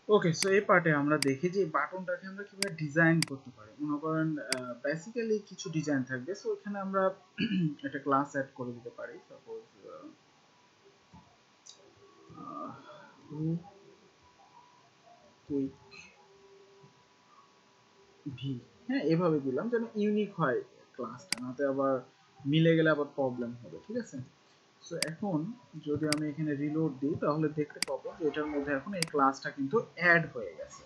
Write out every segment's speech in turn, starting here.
ওকে, so এই পার্টে আমরা দেখি যে বাটনটাকে আমরা কিভাবে ডিজাইন করতে পারি। মনে করেন বেসিক্যালি কিছু ডিজাইন থাকবে, সো এখানে আমরা একটা ক্লাস অ্যাড করে দিতে পারি। সাপোজ কুইক ভি, হ্যাঁ এভাবে দিলাম যেন ইউনিক হয় ক্লাসটা, নাতে আবার মিলে গেলে আবার প্রবলেম হবে, ঠিক আছে। সো এখন যদি আমি এখানে রিলোড দিই তাহলে দেখতে পাবো যে এটার মধ্যে এখন এই ক্লাসটা কিন্তু অ্যাড হয়ে গেছে।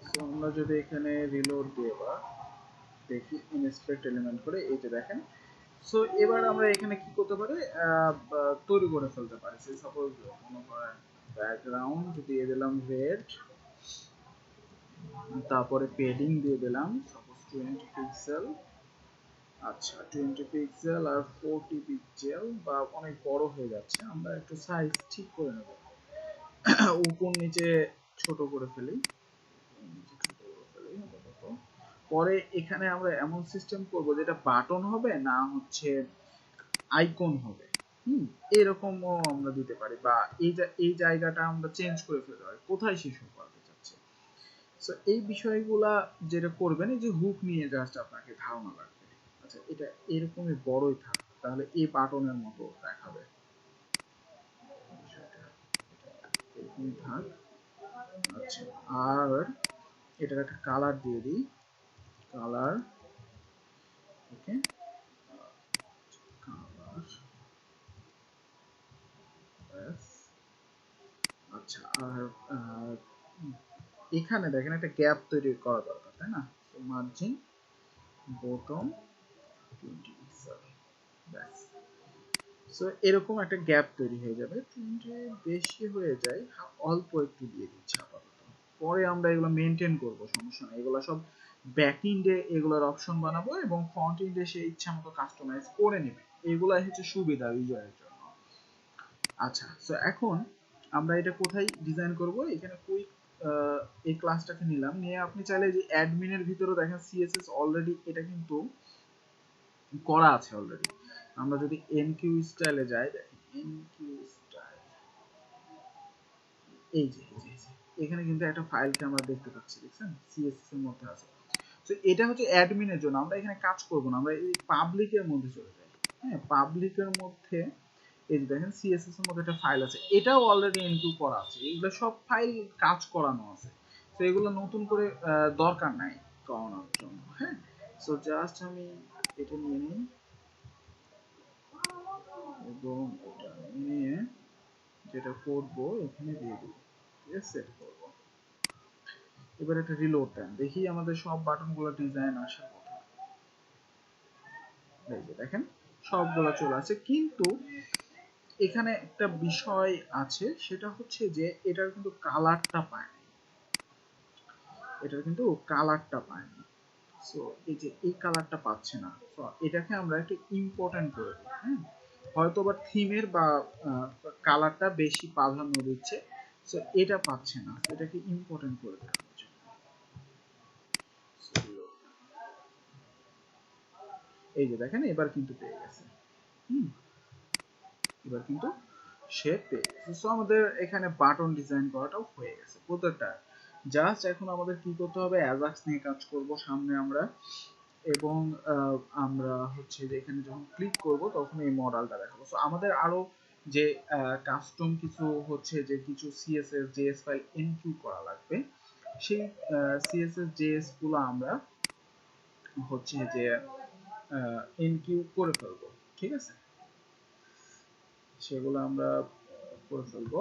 সো আমরা যদি এখানে রিলোড দিয়ে বা দেখি ইনস্পেক্ট এলিমেন্ট করে, এই যে দেখেন। সো এবার আমরা এখানে কি করতে পারি, তৈরি করে ফেলতে পারি। সাপোজ মনে করেন ব্যাকগ্রাউন্ড দিয়ে দিলাম রেড, তারপরে পেডিং দিয়ে দিলাম সাপোজ 20 পিক্সেল। আচ্ছা 20 পিক্সেল আর 40 পিক্সেল, বা অনেক বড় হয়ে যাচ্ছে, আমরা একটু সাইজ ঠিক করে নেব। উপর নিচে ছোট করে ফেলি, পরে এখানে আমরা এমন সিস্টেম করব যেটা বাটন হবে না হচ্ছে আইকন হবে। এরকমও আমরা দিতে পারি, বা এই জায়গাটা আমরা চেঞ্জ করে ফেলতে পারি কোথায় শিশু করতে চাচ্ছে। সো এই বিষয়গুলা যেটা করবেন, এই যে হুক নিয়ে জাস্ট আপনাকে ধারণা রাখবে। আচ্ছা এটা এরকমই বড়ই থাক, তাহলে এই বাটনের মতো দেখাবে বিষয়টা, এরকমই থাক। আচ্ছা আর এটার একটা কালার দিয়ে দিই, কালার, ওকে কালার, আচ্ছা আর এখানে দেখেন একটা গ্যাপ তৈরি করা দরকার, তাই না? মার্জিন বটম 20 পিক্সেল, ব্যাস। সো এরকম একটা গ্যাপ তৈরি হয়ে যাবে। 20 বেশি হয়ে যায়, অল্প একটু দিয়ে দিচ্ছি আপাতত, পরে আমরা এগুলো মেনটেন করব, সমস্যা নেই। এগুলো সব ব্যাক এন্ডে এগুলোর অপশন বানাবো এবং ফ্রন্ট এন্ডে সে ইচ্ছা মতো কাস্টমাইজ করে নেবে। এগুলাই হচ্ছে সুবিধা ইউজারের জন্য। আচ্ছা সো এখন আমরা এটা কোথায় ডিজাইন করব, এখানে কুইক এই ক্লাসটাকে নিলাম, নিয়ে আপনি চাইলে যে অ্যাডমিনের ভিতরে দেখেন সিএসএস অলরেডি এটা কিন্তু করা আছে অলরেডি। আমরা যদি এনকিউ স্টাইলে যাই, দেখেন এনকিউ স্টাইল, এই যে এখানে কিন্তু একটা ফাইলকে আমরা দেখতে পাচ্ছি, দেখছেন সিএসএস এর মধ্যে আছে। তো এটা হচ্ছে অ্যাডমিনের জন্য, আমরা এখানে কাজ করব না, আমরা এই পাবলিকের মধ্যে চলে যাই। হ্যাঁ পাবলিকের মধ্যে এই যে দেখেন সিএসএস এর মধ্যে একটা ফাইল আছে, এটাও অলরেডি এনকিউ করা আছে, এগুলো সব ফাইল কাজ করানো আছে। তো এগুলো নতুন করে দরকার নাই করানোর জন্য। হ্যাঁ সো জাস্ট আমি এটা নিয়ে নিই এবং এটা নিয়ে যেটা করব এখানে দিয়ে দিব, ঠিক আছে, সেট করব। এবার একটা রিলোড দেন, দেখি আমাদের সব বাটনগুলো ডিজাইন আসার কথা। এই যে দেখেন সবগুলো চলে আসে, কিন্তু এখানে একটা বিষয় আছে, সেটা হচ্ছে যে এটার কিন্তু কালারটা পায় না, এটার কিন্তু কালারটা পায় না। সো এই যে এই কালারটা পাচ্ছে না, সো এটাকে আমরা একটু ইম্পর্টেন্ট করে দিই। হ্যাঁ হয়তো বা থিমের বা কালারটা বেশি প্রাধান্য দিচ্ছে, সো এটা পাচ্ছে না, এটাকে ইম্পর্টেন্ট করে দেওয়া হচ্ছে। এই যে দেখেন এবার কিন্তু পেয়ে গেছে। এবার কিন্তু সে পেয়ে গেছে। সো আমাদের এখানে বাটন ডিজাইন করাটাও হয়ে গেছে প্রত্যেকটা। জাস্ট এখন আমাদের কি করতে হবে, অ্যাজাক্স নিয়ে কাজ করব সামনে আমরা, এবং আমরা হচ্ছে যে এখানে যখন ক্লিক করব তখন এই মডেলটা দেখাবো। সো আমাদের আরো যে কাস্টম কিছু হচ্ছে যে কিছু সিএসএস জেএস ফাইল এনকিউ করা লাগবে, সেই সিএসএস জেএস গুলো আমরা হচ্ছে যে এনকিউ করে ফেলবো, ঠিক আছে, সেগুলো আমরা করে ফেলবো।